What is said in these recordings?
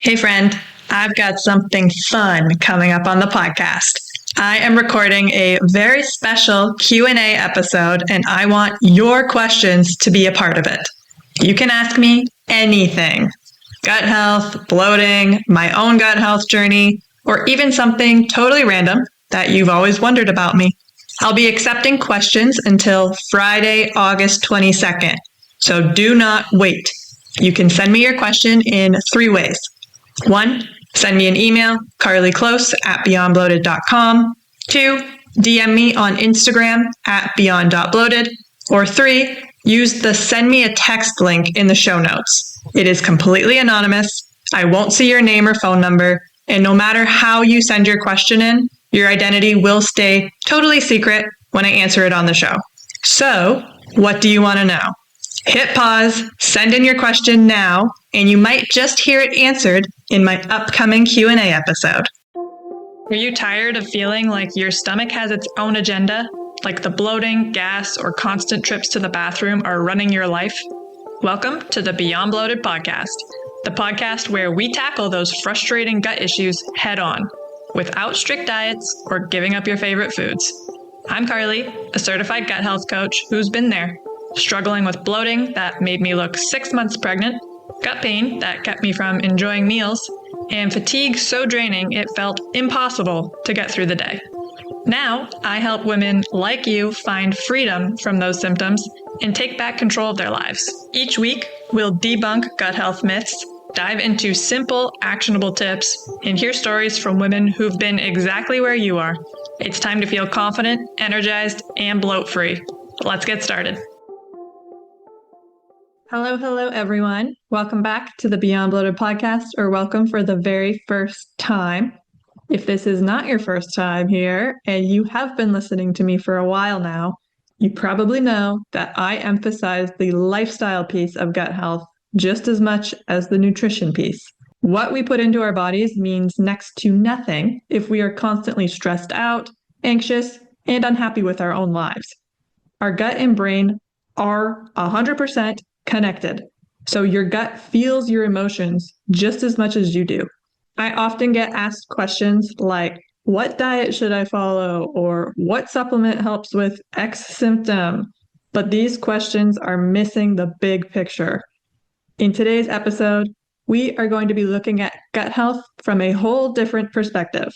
Hey friend, I've got something fun coming up on the podcast. I am recording a very special Q&A episode and I want your questions to be a part of it. You can ask me anything. Gut health, bloating, my own gut health journey, or even something totally random that you've always wondered about me. I'll be accepting questions until Friday, August 22nd. So do not wait. You can send me your question in 3 ways. 1, send me an email, carlyclose@beyondbloated.com. 2, DM me on Instagram @beyond.bloated. Or 3, use the send me a text link in the show notes. It is completely anonymous. I won't see your name or phone number. And no matter how you send your question in, your identity will stay totally secret when I answer it on the show. So, what do you want to know? Hit pause, send in your question now, and you might just hear it answered in my upcoming Q&A episode. Are you tired of feeling like your stomach has its own agenda? Like the bloating, gas, or constant trips to the bathroom are running your life? Welcome to the Beyond Bloated podcast, the podcast where we tackle those frustrating gut issues head on, without strict diets or giving up your favorite foods. I'm Carly, a certified gut health coach who's been there. Struggling with bloating that made me look 6 months pregnant, gut pain that kept me from enjoying meals, and fatigue so draining it felt impossible to get through the day. Now, I help women like you find freedom from those symptoms and take back control of their lives. Each week, we'll debunk gut health myths, dive into simple, actionable tips, and hear stories from women who've been exactly where you are. It's time to feel confident, energized, and bloat-free. Let's get started. Hello, everyone. Welcome back to the Beyond Bloated podcast, or welcome for the very first time. If this is not your first time here, and you have been listening to me for a while now, you probably know that I emphasize the lifestyle piece of gut health just as much as the nutrition piece. What we put into our bodies means next to nothing if we are constantly stressed out, anxious, and unhappy with our own lives. Our gut and brain are 100% connected. So your gut feels your emotions just as much as you do. I often get asked questions like, what diet should I follow? Or what supplement helps with X symptom? But these questions are missing the big picture. In today's episode, we are going to be looking at gut health from a whole different perspective.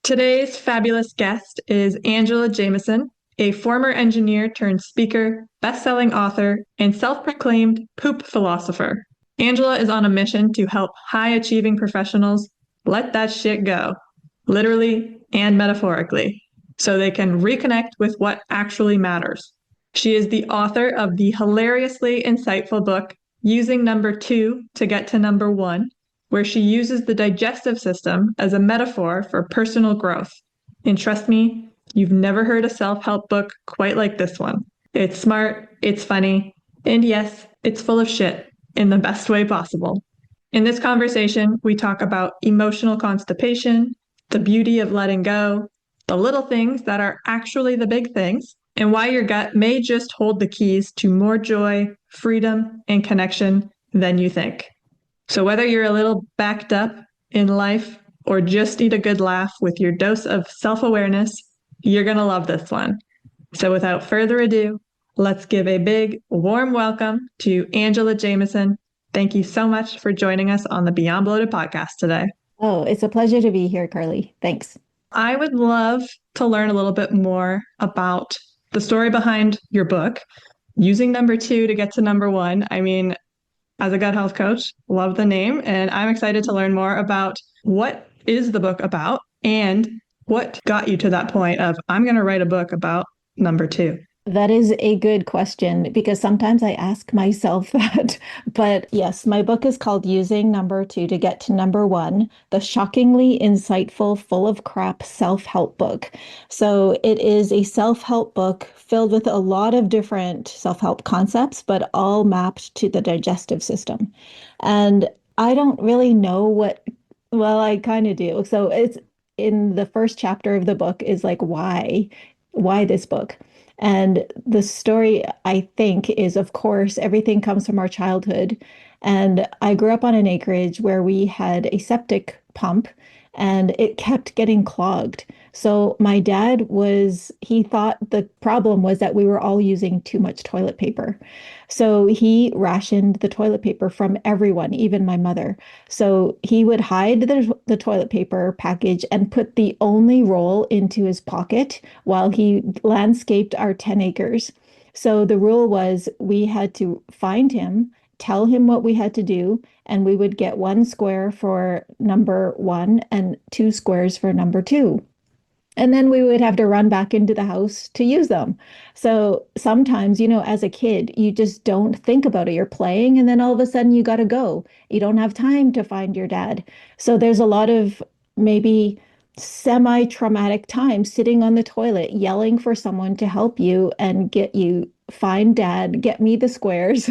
Today's fabulous guest is Angela Jamieson, a former engineer turned speaker, best-selling author, and self-proclaimed poop philosopher. Angela is on a mission to help high-achieving professionals let that shit go, literally and metaphorically, so they can reconnect with what actually matters. She is the author of the hilariously insightful book, Using Number 2 to Get to Number 1, where she uses the digestive system as a metaphor for personal growth. And trust me, you've never heard a self-help book quite like this one. It's smart, it's funny, and yes, it's full of shit in the best way possible. In this conversation, we talk about emotional constipation, the beauty of letting go, the little things that are actually the big things, and why your gut may just hold the keys to more joy, freedom, and connection than you think. So whether you're a little backed up in life or just need a good laugh with your dose of self-awareness, you're going to love this one. So without further ado, let's give a big, warm welcome to Angela Jamieson. Thank you so much for joining us on the Beyond Bloated podcast today. Oh, it's a pleasure to be here, Carly. Thanks. I would love to learn a little bit more about the story behind your book, Using Number 2 to Get to Number 1. I mean, as a gut health coach, love the name, and I'm excited to learn more about what is the book about and what got you to that point of, I'm going to write a book about number 2? That is a good question because sometimes I ask myself that. But yes, my book is called Using Number 2 to Get to Number 1, the shockingly insightful, full of crap self-help book. So it is a self-help book filled with a lot of different self-help concepts, but all mapped to the digestive system. And I don't really know well, I kind of do. So it's in the first chapter of the book is like, why this book? And the story, I think, is, of course, everything comes from our childhood. And I grew up on an acreage where we had a septic pump and it kept getting clogged. So my dad he thought the problem was that we were all using too much toilet paper. So he rationed the toilet paper from everyone, even my mother. So he would hide the toilet paper package and put the only roll into his pocket while he landscaped our 10 acres. So the rule was we had to find him, tell him what we had to do, and we would get 1 square for number one and 2 squares for number two. And then we would have to run back into the house to use them. So sometimes, as a kid, you just don't think about it. You're playing, and then all of a sudden you got to go. You don't have time to find your dad. So there's a lot of maybe semi-traumatic time sitting on the toilet, yelling for someone to help you and get you find dad, get me the squares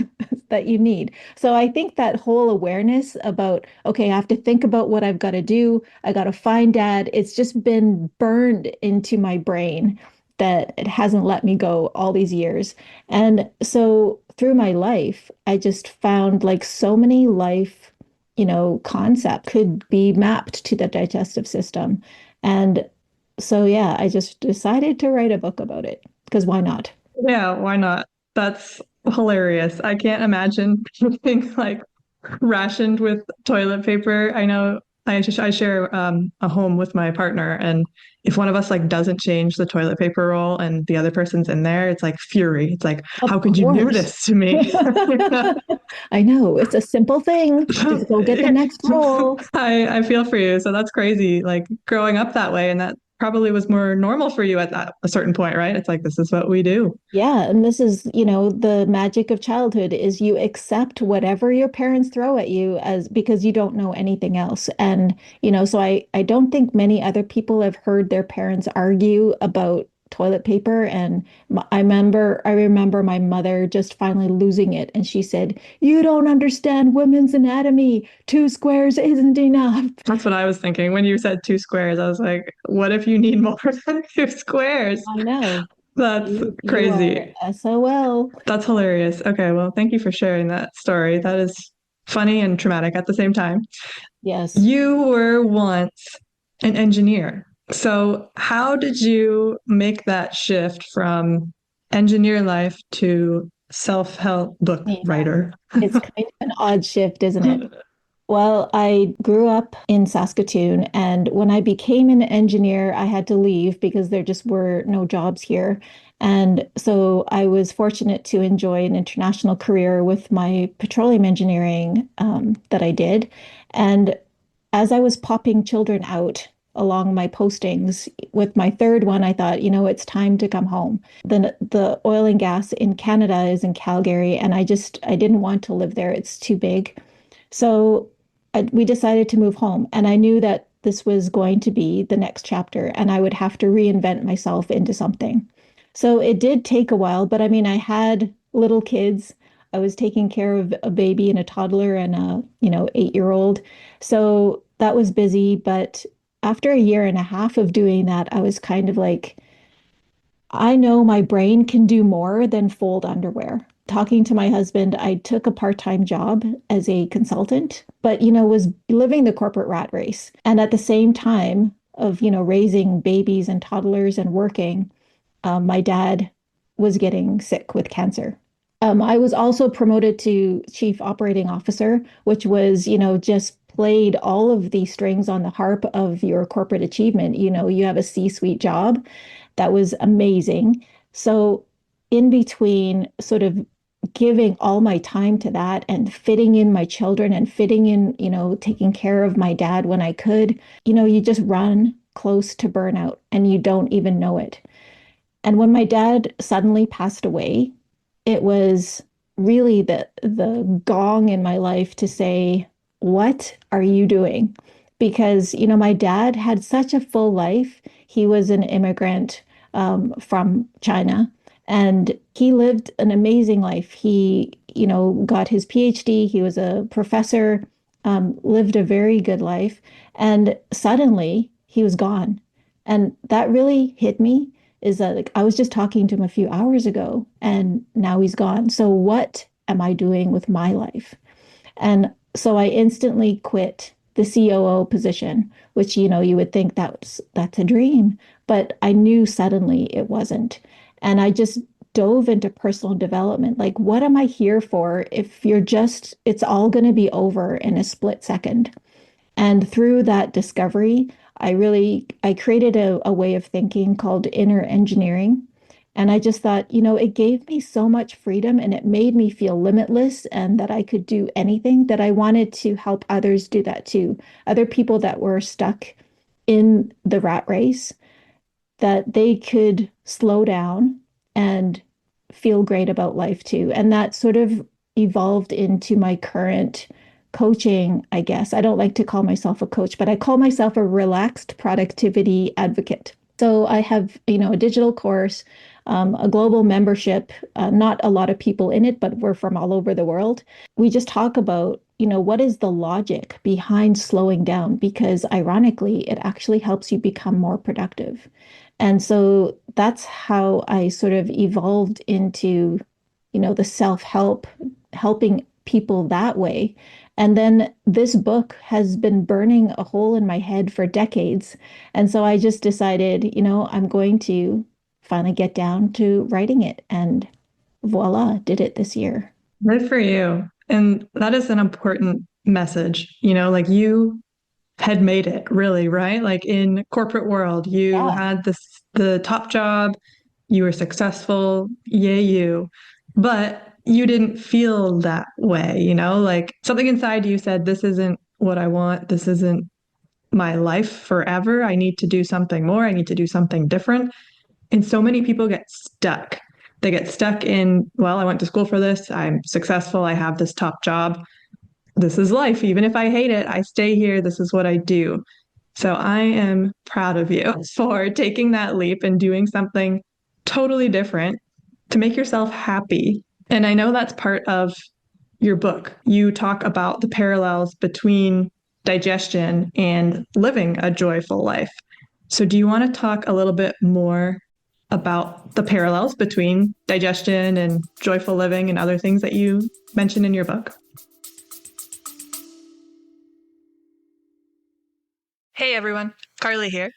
that you need. So I think that whole awareness about, okay, I have to think about what I've got to do. I got to find dad. It's just been burned into my brain that it hasn't let me go all these years. And so through my life, I just found like so many life, concept could be mapped to the digestive system. And so, yeah, I just decided to write a book about it because why not? Yeah, why not? That's hilarious. I can't imagine being like rationed with toilet paper. I know I share a home with my partner, and if one of us like doesn't change the toilet paper roll and the other person's in there, it's like fury. It's like, how Of could you do course. this to me? I know it's a simple thing. Just go get the next roll. I feel for you. So that's crazy. Like growing up that way, and that probably was more normal for you at a certain point, right? It's like this is what we do. Yeah, and this is, the magic of childhood is you accept whatever your parents throw at you as because you don't know anything else. And, so I don't think many other people have heard their parents argue about toilet paper. And I remember my mother just finally losing it. And she said, "You don't understand women's anatomy. 2 squares isn't enough." That's what I was thinking. When you said 2 squares, I was like, what if you need more than 2 squares? I know. That's You are crazy. SOL. That's hilarious. Okay, well, thank you for sharing that story. That is funny and traumatic at the same time. Yes. You were once an engineer. So, how did you make that shift from engineer life to self-help book Yeah. writer? It's kind of an odd shift, isn't it? Well, I grew up in Saskatoon, and when I became an engineer, I had to leave because there just were no jobs here. And so I was fortunate to enjoy an international career with my petroleum engineering that I did. And as I was popping children out along my postings with my third one, I thought, it's time to come home. The oil and gas in Canada is in Calgary, and I didn't want to live there. It's too big. So we decided to move home, and I knew that this was going to be the next chapter, and I would have to reinvent myself into something. So it did take a while, but I mean, I had little kids. I was taking care of a baby and a toddler and a, 8-year-old. So that was busy, but after a year and a half of doing that, I was kind of like, I know my brain can do more than fold underwear. Talking to my husband, I took a part-time job as a consultant, but was living the corporate rat race. And at the same time of, raising babies and toddlers and working, my dad was getting sick with cancer. I was also promoted to chief operating officer, which was, just played all of the strings on the harp of your corporate achievement. You have a C-suite job that was amazing. So, in between sort of giving all my time to that and fitting in my children and fitting in, taking care of my dad when I could, you just run close to burnout and you don't even know it. And when my dad suddenly passed away, it was really the gong in my life to say, what are you doing? Because, my dad had such a full life. He was an immigrant from China, and he lived an amazing life. He, got his PhD. He was a professor, lived a very good life, and suddenly he was gone. And that really hit me is that like I was just talking to him a few hours ago and now he's gone. So what am I doing with my life? And so I instantly quit the COO position, which, you would think that's a dream, but I knew suddenly it wasn't. And I just dove into personal development. Like, what am I here for if it's all going to be over in a split second? And through that discovery, I created a way of thinking called inner engineering. And I just thought, it gave me so much freedom and it made me feel limitless and that I could do anything that I wanted to help others do that too. Other people that were stuck in the rat race, that they could slow down and feel great about life too. And that sort of evolved into my current coaching, I guess. I don't like to call myself a coach, but I call myself a relaxed productivity advocate. So I have, a digital course, a global membership, not a lot of people in it, but we're from all over the world. We just talk about, what is the logic behind slowing down? Because ironically, it actually helps you become more productive. And so that's how I sort of evolved into, the self-help, helping people that way. And then this book has been burning a hole in my head for decades. And so I just decided, I'm going to finally get down to writing it. And voila, did it this year. Good for you. And that is an important message. Like you had made it really, right? Like in corporate world, you Yeah. had the top job, you were successful, yay you. But you didn't feel that way, like something inside you said, this isn't what I want. This isn't my life forever. I need to do something more. I need to do something different. And so many people get stuck. They get stuck in, well, I went to school for this. I'm successful. I have this top job. This is life. Even if I hate it, I stay here. This is what I do. So I am proud of you for taking that leap and doing something totally different to make yourself happy. And I know that's part of your book. You talk about the parallels between digestion and living a joyful life. So, do you want to talk a little bit more about the parallels between digestion and joyful living and other things that you mentioned in your book? Hey everyone, Carly here.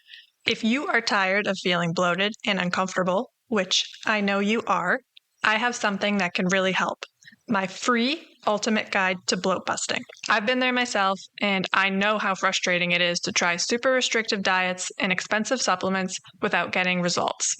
If you are tired of feeling bloated and uncomfortable, which I know you are, I have something that can really help. My free ultimate guide to bloat busting. I've been there myself, and I know how frustrating it is to try super restrictive diets and expensive supplements without getting results.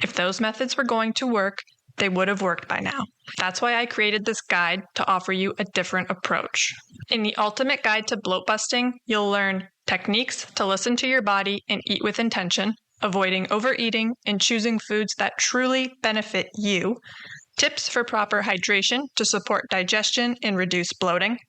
If those methods were going to work, they would have worked by now. That's why I created this guide to offer you a different approach. In the Ultimate Guide to Bloat Busting, you'll learn techniques to listen to your body and eat with intention, avoiding overeating and choosing foods that truly benefit you, tips for proper hydration to support digestion and reduce bloating,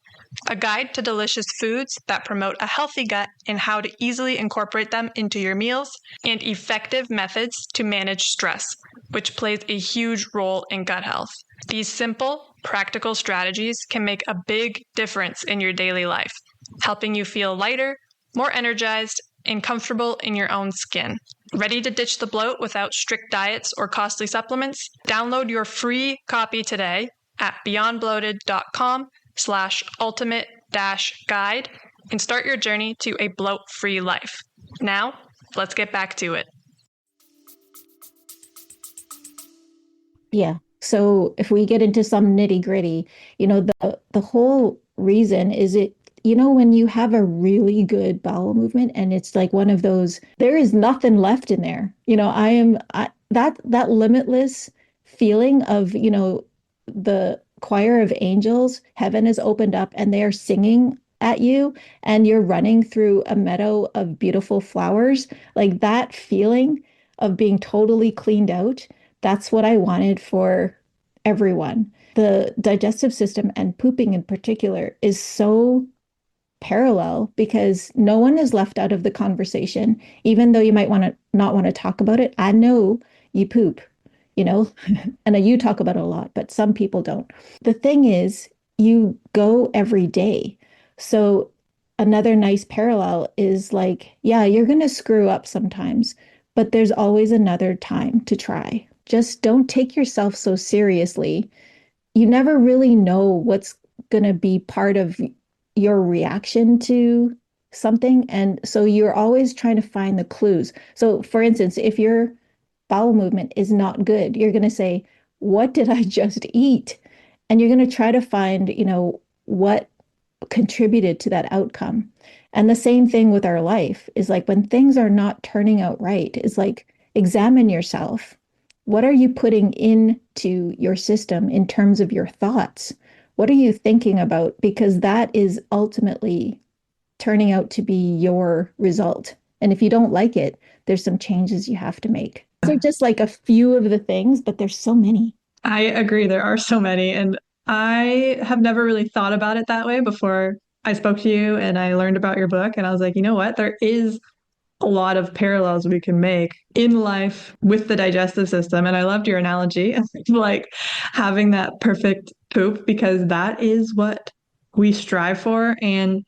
a guide to delicious foods that promote a healthy gut and how to easily incorporate them into your meals, and effective methods to manage stress, which plays a huge role in gut health. These simple, practical strategies can make a big difference in your daily life, helping you feel lighter, more energized, and comfortable in your own skin. Ready to ditch the bloat without strict diets or costly supplements? Download your free copy today at beyondbloated.com/ultimate-guide and start your journey to a bloat-free life. Now, let's get back to it. Yeah. So if we get into some nitty-gritty, the whole reason is when you have a really good bowel movement and it's like one of those, there is nothing left in there. That limitless feeling of, the choir of angels, heaven is opened up and they are singing at you and you're running through a meadow of beautiful flowers. Like that feeling of being totally cleaned out, that's what I wanted for everyone. The digestive system and pooping in particular is so parallel because no one is left out of the conversation, even though you might want to not want to talk about it. I know you poop, you know, and you talk about it a lot, but some people don't. The thing is, you go every day. So another nice parallel is like, yeah, you're going to screw up sometimes, but there's always another time to try. Just don't take yourself so seriously. You never really know going to be part of your reaction to something. And so you're always trying to find the clues. So, for instance, if your bowel movement is not good, you're going to say, what did I just eat? And you're going to try to find, what contributed to that outcome. And the same thing with our life is like when things are not turning out right, is like examine yourself. What are you putting into your system in terms of your thoughts? What are you thinking about? Because that is ultimately turning out to be your result. And if you don't like it, there's some changes you have to make. So just like a few of the things, but there's so many. I agree. There are so many. And I have never really thought about it that way before I spoke to you and I learned about your book. And I was like, you know what? There is a lot of parallels we can make in life with the digestive system. And I loved your analogy of like having that perfect poop because that is what we strive for. And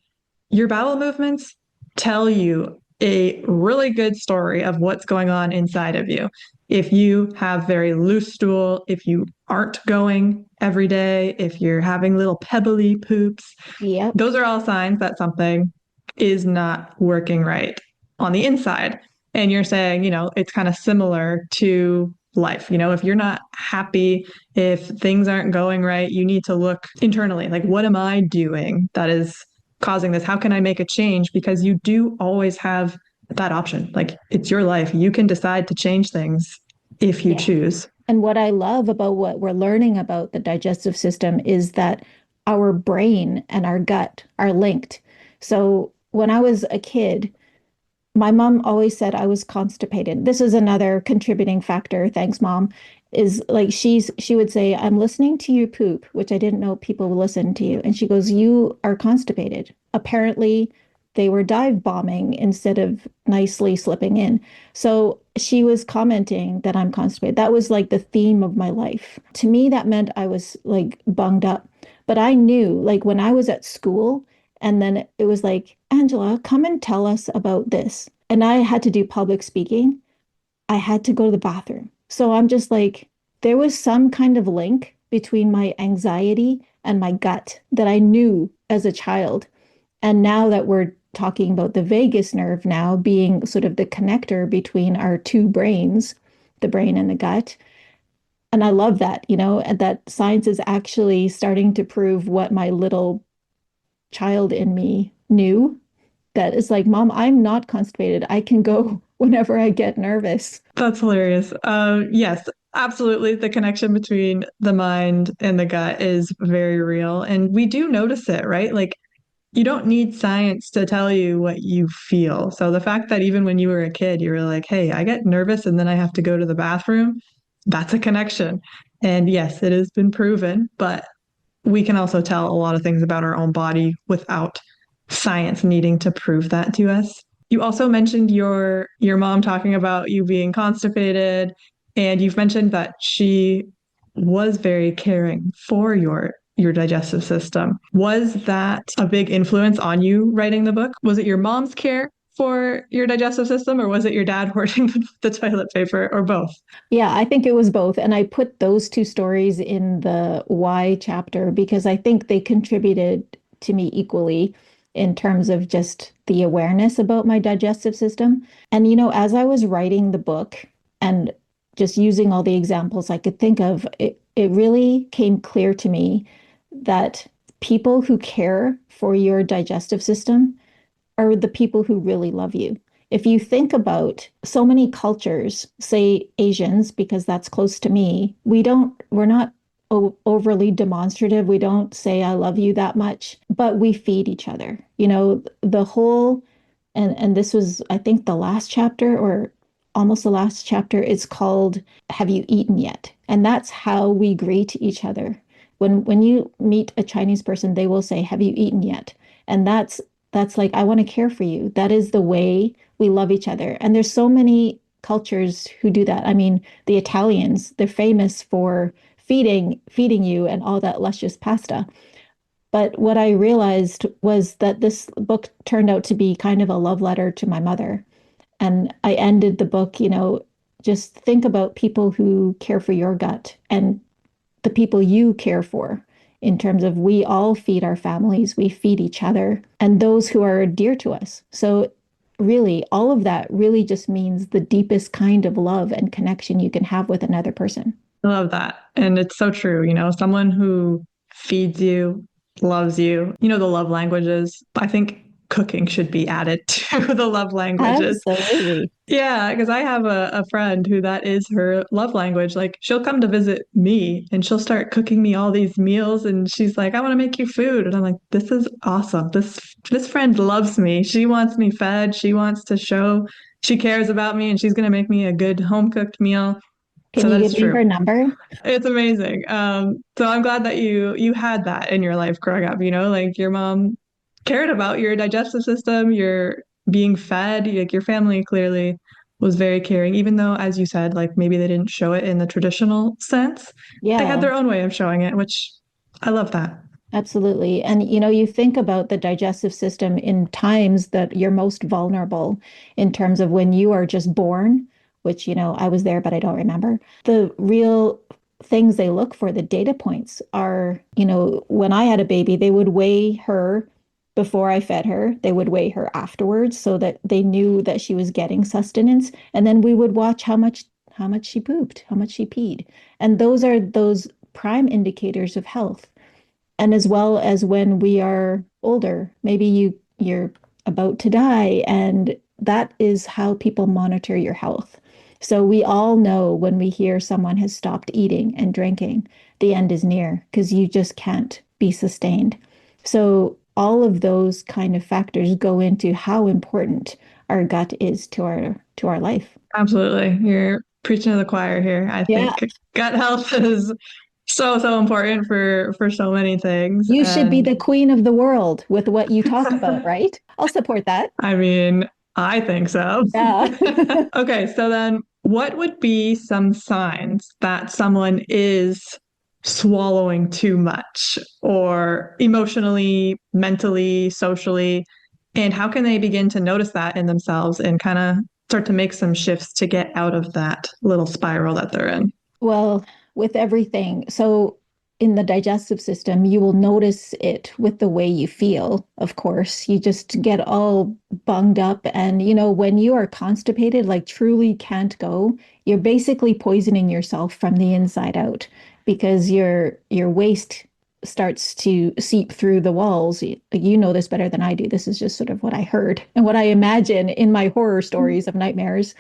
your bowel movements tell you a really good story of what's going on inside of you. If you have very loose stool, if you aren't going every day, if you're having little pebbly poops, Yep. those are all signs that something is not working right on the inside. And you're saying, it's kind of similar to life. If you're not happy, if things aren't going right, you need to look internally. Like, what am I doing that is causing this? How can I make a change? Because you do always have that option. Like, it's your life. You can decide to change things if you Yeah. choose. And what I love about what we're learning about the digestive system is that our brain and our gut are linked. So when I was a kid, my mom always said I was constipated. This is another contributing factor. Thanks, mom. Is like she would say, I'm listening to you poop, which I didn't know people would listen to you. And she goes, you are constipated. Apparently, they were dive bombing instead of nicely slipping in. So she was commenting that I'm constipated. That was like the theme of my life. To me, that meant I was like bunged up. But I knew, like when I was at school, and then it was like, Angela, come and tell us about this. And I had to do public speaking. I had to go to the bathroom. So I'm just like, there was some kind of link between my anxiety and my gut that I knew as a child. And now that we're talking about the vagus nerve now being sort of the connector between our two brains, the brain and the gut. And I love that, and that science is actually starting to prove what my little child in me knew, that is like, Mom, I'm not constipated. I can go whenever I get nervous. That's hilarious. Yes, absolutely. The connection between the mind and the gut is very real. And we do notice it, right? Like, you don't need science to tell you what you feel. So the fact that even when you were a kid, you were like, hey, I get nervous and then I have to go to the bathroom, that's a connection. And yes, it has been proven, but we can also tell a lot of things about our own body without science needing to prove that to us. You also mentioned your mom talking about you being constipated, and you've mentioned that she was very caring for your digestive system. Was that a big influence on you writing the book? Was it your mom's care for your digestive system, or was it your dad hoarding the toilet paper, or both? Yeah, I think it was both. And I put those two stories in the why chapter because I think they contributed to me equally in terms of just the awareness about my digestive system. And, as I was writing the book and just using all the examples I could think of, it really came clear to me that people who care for your digestive system are the people who really love you. If you think about so many cultures, say Asians, because that's close to me, we're not overly demonstrative. We don't say, I love you that much, but we feed each other. The whole, and this was, I think, the last chapter or almost the last chapter, it's called Have You Eaten Yet? And that's how we greet each other. When you meet a Chinese person, they will say, Have you eaten yet? And that's like, I want to care for you. That is the way we love each other. And there's so many cultures who do that. I mean, the Italians, they're famous for feeding you and all that luscious pasta. But what I realized was that this book turned out to be kind of a love letter to my mother. And I ended the book, just think about people who care for your gut and the people you care for in terms of we all feed our families, we feed each other, and those who are dear to us. So, really, all of that really just means the deepest kind of love and connection you can have with another person. I love that. And it's so true. Someone who feeds you, loves you, the love languages. I think cooking should be added to the love languages. Absolutely. Yeah, because I have a friend who that is her love language. Like she'll come to visit me and she'll start cooking me all these meals and she's like, I want to make you food. And I'm like, this is awesome. This friend loves me. She wants me fed. She wants to show she cares about me and she's gonna make me a good home cooked meal. Can So you that give is me true. her number? It's amazing. So I'm glad that you had that in your life growing up, like your mom cared about your digestive system, your being fed, like your family clearly was very caring, even though, as you said, like maybe they didn't show it in the traditional sense. They had Yeah. their own way of showing it, which I love that. Absolutely. And you think about the digestive system in times that you're most vulnerable in terms of when you are just born, which, I was there, but I don't remember. The real things they look for, the data points are, when I had a baby, they would weigh her before I fed her. They would weigh her afterwards so that they knew that she was getting sustenance. And then we would watch how much she pooped, how much she peed. And those are those prime indicators of health, and as well as when we are older, maybe you're about to die, and that is how people monitor your health. So we all know when we hear someone has stopped eating and drinking, the end is near because you just can't be sustained. So all of those kind of factors go into how important our gut is to our life. Absolutely. You're preaching to the choir here. I Yeah, think gut health is so important for so many things. you should be And the queen of the world with what you talk about, right? I'll support that. I mean, I think so. Yeah. Okay, so then what would be some signs that someone is swallowing too much or emotionally, mentally, socially? And how can they begin to notice that in themselves and kind of start to make some shifts to get out of that little spiral that they're in? Well, with everything. So, in the digestive system, you will notice it with the way you feel, of course. You just get all bunged up. And, when you are constipated, like truly can't go, you're basically poisoning yourself from the inside out because your waste starts to seep through the walls. You know this better than I do. This is just sort of what I heard and what I imagine in my horror stories of nightmares.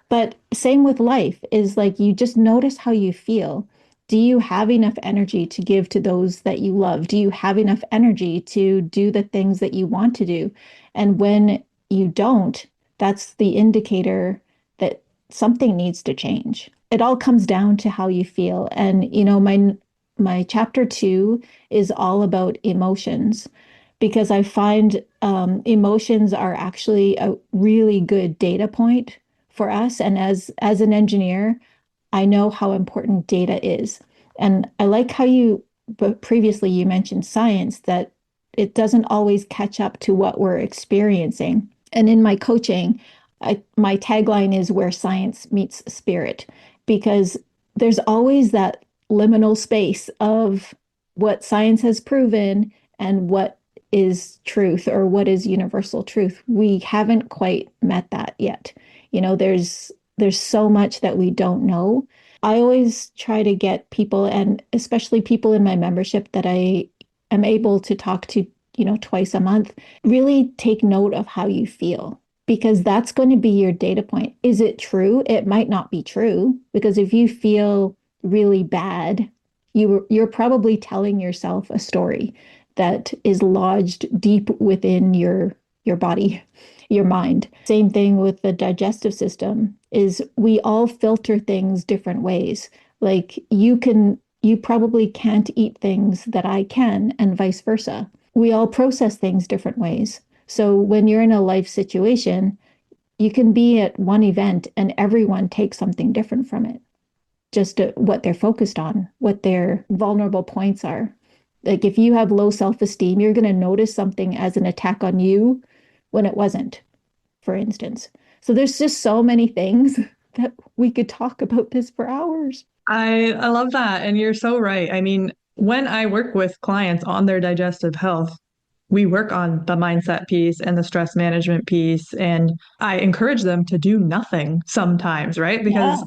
But same with life is like you just notice how you feel. Do you have enough energy to give to those that you love? Do you have enough energy to do the things that you want to do? And when you don't, that's the indicator that something needs to change. It all comes down to how you feel. And my chapter 2 is all about emotions because I find emotions are actually a really good data point for us. And as an engineer, I know how important data is. And I like how but previously you mentioned science, that it doesn't always catch up to what we're experiencing. And in my coaching, my tagline is where science meets spirit, because there's always that liminal space of what science has proven and what is truth or what is universal truth. We haven't quite met that yet. There's so much that we don't know. I always try to get people, and especially people in my membership that I am able to talk to, twice a month, really take note of how you feel, because that's going to be your data point. Is it true? It might not be true, because if you feel really bad, you're probably telling yourself a story that is lodged deep within your body, your mind. Same thing with the digestive system is we all filter things different ways. Like you probably can't eat things that I can and vice versa. We all process things different ways. So when you're in a life situation, you can be at one event and everyone takes something different from it. Just what they're focused on, what their vulnerable points are. Like if you have low self-esteem, you're going to notice something as an attack on you when it wasn't, for instance. So there's just so many things that we could talk about this for hours. I love that. And you're so right. I mean, when I work with clients on their digestive health, we work on the mindset piece and the stress management piece. And I encourage them to do nothing sometimes, right? Because Yeah.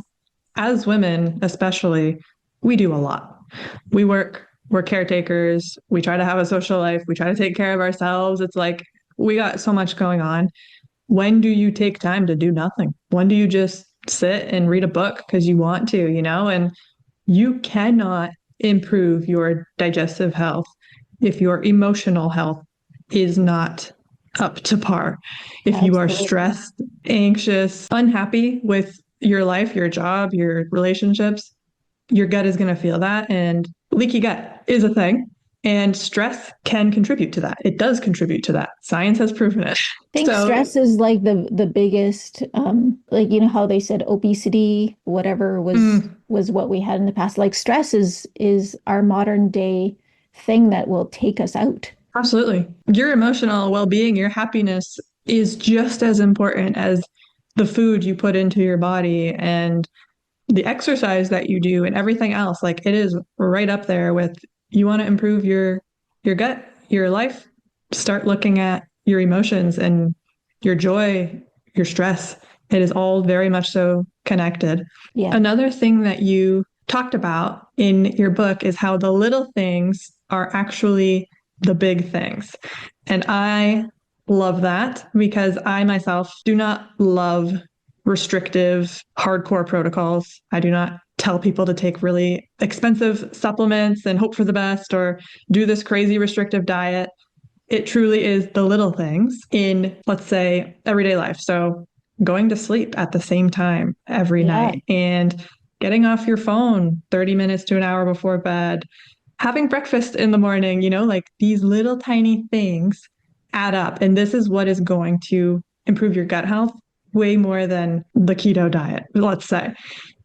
as women, especially, we do a lot. We work, we're caretakers, we try to have a social life, we try to take care of ourselves. It's like we got so much going on. When do you take time to do nothing? When do you just sit and read a book because you want to, And you cannot improve your digestive health if your emotional health is not up to par. If you are Absolutely. stressed, anxious, unhappy with your life, your job, your relationships, your gut is going to feel that. And leaky gut is a thing. And stress can contribute to that. It does contribute to that. Science has proven it. I think So, stress is like the biggest like you know how they said obesity, whatever mm, was what we had in the past. Like stress is our modern day thing that will take us out. absolutely. Your emotional well being, your happiness is just as important as the food you put into your body and the exercise that you do and everything else. Like it is right up there with you want to improve your gut, your life, start looking at your emotions and your joy, your stress. It is all very much so connected. Yeah. Another thing that you talked about in your book is how the little things are actually the big things. And I love that because I myself do not love restrictive, hardcore protocols. I do not tell people to take really expensive supplements and hope for the best or do this crazy restrictive diet. It truly is the little things in, let's say, everyday life. So going to sleep at the same time every Yeah. night and getting off your phone 30 minutes to an hour before bed, having breakfast in the morning, like these little tiny things add up. And this is what is going to improve your gut health way more than the keto diet, let's say.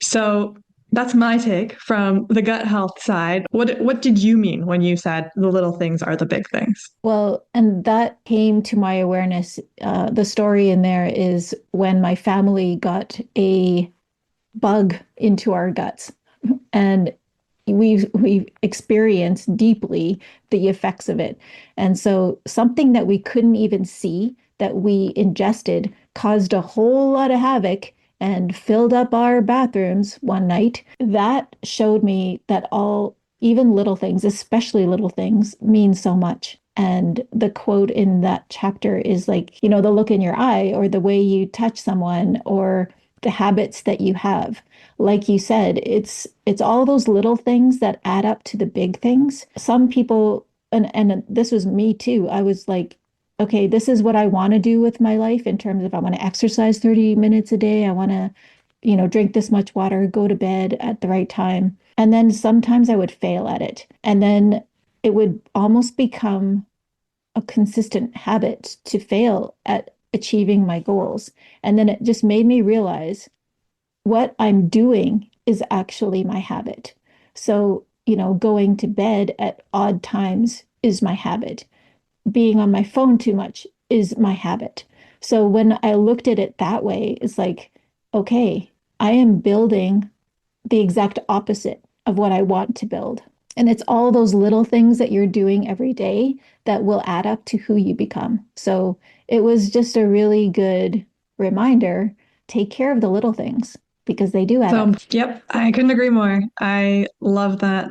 So that's my take from the gut health side. What did you mean when you said the little things are the big things? Well, and that came to my awareness. The story in there is when my family got a bug into our guts, and we've experienced deeply the effects of it. And so something that we couldn't even see that we ingested caused a whole lot of havoc and filled up our bathrooms one night. That showed me that all, even little things, especially little things, mean so much. And the quote in that chapter is like, the look in your eye or the way you touch someone or the habits that you have. Like you said, it's all those little things that add up to the big things. Some people, and this was me too. I was like, okay, this is what I want to do with my life in terms of I want to exercise 30 minutes a day. I want to, drink this much water, go to bed at the right time. And then sometimes I would fail at it. And then it would almost become a consistent habit to fail at achieving my goals. And then it just made me realize what I'm doing is actually my habit. So, going to bed at odd times is my habit. Being on my phone too much is my habit. So when I looked at it that way, it's like, okay, I am building the exact opposite of what I want to build. And it's all those little things that you're doing every day that will add up to who you become. So it was just a really good reminder, take care of the little things because they do add up. So, yep, I couldn't agree more. I love that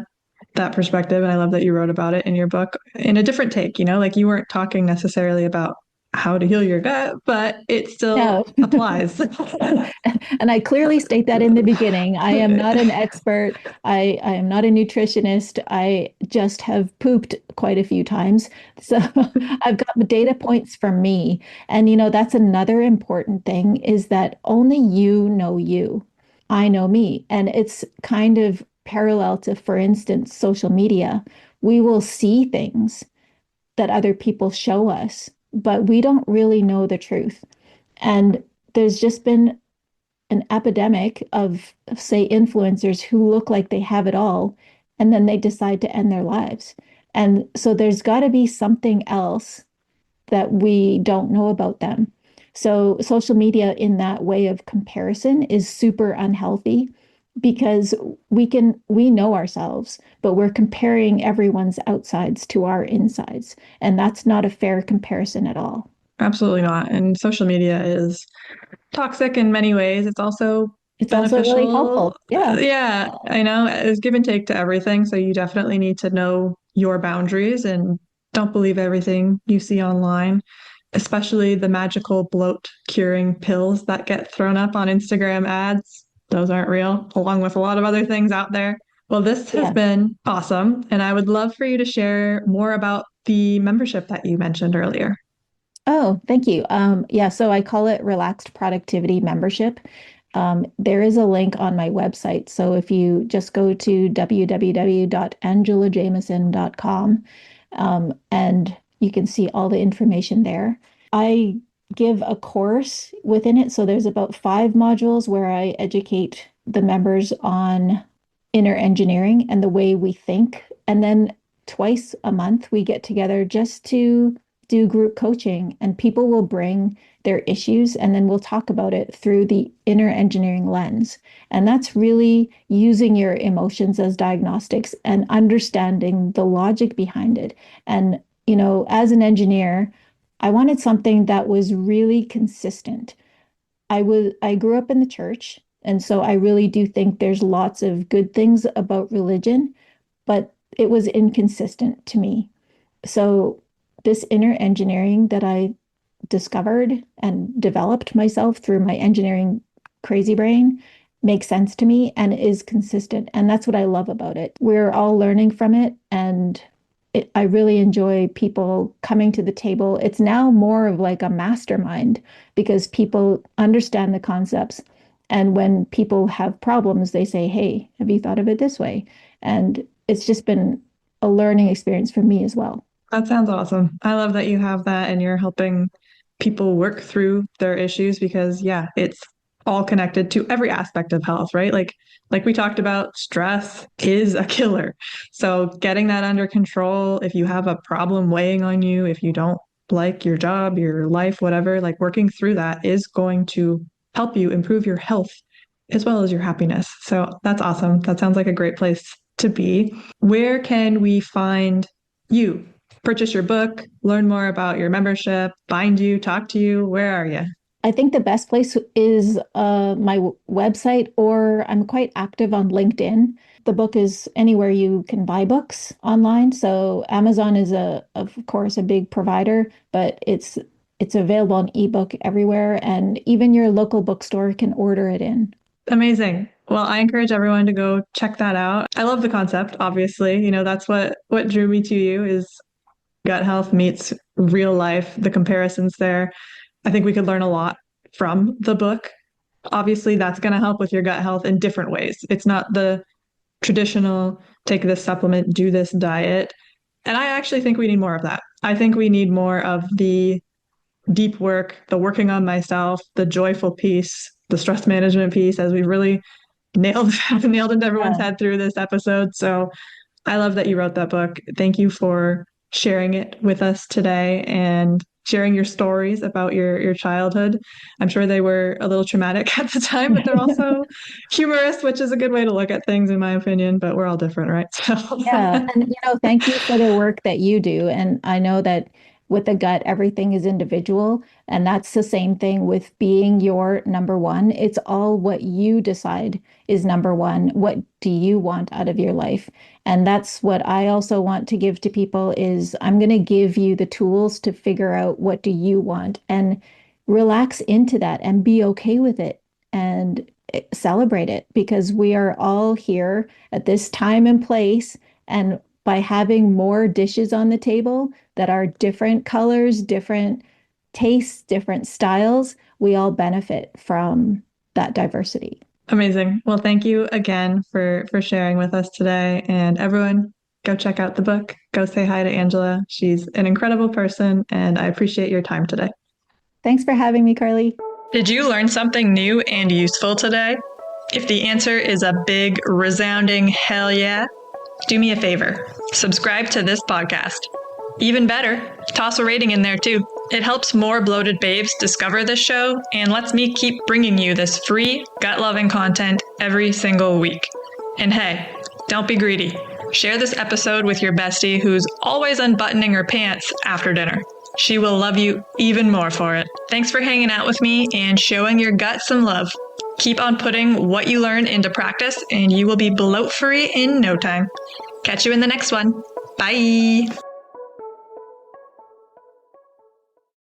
perspective and I love that you wrote about it in your book in a different take, like you weren't talking necessarily about how to heal your gut, but it still No. applies. And I clearly state that in the beginning. I am not an expert. I am not a nutritionist. I just have pooped quite a few times. So I've got the data points from me. And that's another important thing is that only you know you. I know me. And it's kind of parallel to, for instance, social media. We will see things that other people show us, but we don't really know the truth. And there's just been an epidemic of, say, influencers who look like they have it all, and then they decide to end their lives. And so there's got to be something else that we don't know about them. So social media in that way of comparison is super unhealthy. because we know ourselves, but we're comparing everyone's outsides to our insides, and that's not a fair comparison at all. Absolutely not. And social media is toxic in many ways. It's also It's also really beneficial. helpful. Yeah. Yeah, I know it's give and take to everything. So you definitely need to know your boundaries and don't believe everything you see online, especially the magical bloat curing pills that get thrown up on Instagram ads. Those aren't real, along with a lot of other things out there. Well, this has Yeah. been awesome. And I would love for you to share more about the membership that you mentioned earlier. Oh, thank you. Yeah, so I call it Relaxed Productivity Membership. There is a link on my website. So if you just go to www.angelajamieson.com, and you can see all the information there. I give a course within it. So there's about 5 modules where I educate the members on inner engineering and the way we think. And then twice a month, we get together just to do group coaching, and people will bring their issues and then we'll talk about it through the inner engineering lens. And that's really using your emotions as diagnostics and understanding the logic behind it. And, as an engineer, I wanted something that was really consistent. I grew up in the church, and so I really do think there's lots of good things about religion, but it was inconsistent to me. So this inner engineering that I discovered and developed myself through my engineering crazy brain makes sense to me and is consistent. And that's what I love about it. We're all learning from it, and I really enjoy people coming to the table. It's now more of like a mastermind because people understand the concepts. And when people have problems, they say, "Hey, have you thought of it this way?" And it's just been a learning experience for me as well. That sounds awesome. I love that you have that and you're helping people work through their issues because yeah, it's all connected to every aspect of health, right? Like we talked about, stress is a killer. So getting that under control, if you have a problem weighing on you, if you don't like your job, your life, whatever, like working through that is going to help you improve your health as well as your happiness. So that's awesome. That sounds like a great place to be. Where can we find you? Purchase your book, learn more about your membership, find you, talk to you? Where are you? I think the best place is my website, or I'm quite active on LinkedIn. The book is anywhere you can buy books online. So Amazon is of course, a big provider, but it's available on ebook everywhere, and even your local bookstore can order it in. Amazing. Well, I encourage everyone to go check that out. I love the concept, obviously. That's what drew me to you is gut health meets real life, the comparisons there. I think we could learn a lot from the book. Obviously, that's going to help with your gut health in different ways. It's not the traditional take this supplement, do this diet. And I actually think we need more of that. I think we need more of the deep work, the working on myself, the joyful piece, the stress management piece, as we've really nailed into everyone's Yeah. head through this episode. So I love that you wrote that book. Thank you for sharing it with us today and sharing your stories about your childhood. I'm sure they were a little traumatic at the time, but they're also humorous, which is a good way to look at things, in my opinion. But we're all different, right? So Yeah. And, thank you for the work that you do. And I know that with the gut, everything is individual. And that's the same thing with being your number one. It's all what you decide is number one. What do you want out of your life? And that's what I also want to give to people is I'm going to give you the tools to figure out what do you want and relax into that and be okay with it and celebrate it because we are all here at this time and place, and by having more dishes on the table that are different colors, different tastes, different styles, we all benefit from that diversity. amazing. Well, thank you again for sharing with us today. And everyone, go check out the book. Go say hi to Angela. She's an incredible person, and I appreciate your time today. Thanks for having me, Carly. Did you learn something new and useful today? If the answer is a big, resounding hell yeah, do me a favor. Subscribe to this podcast. Even better, toss a rating in there too. It helps more bloated babes discover this show and lets me keep bringing you this free, gut-loving content every single week. And hey, don't be greedy. Share this episode with your bestie who's always unbuttoning her pants after dinner. She will love you even more for it. Thanks for hanging out with me and showing your gut some love. Keep on putting what you learn into practice and you will be bloat-free in no time. Catch you in the next one. Bye.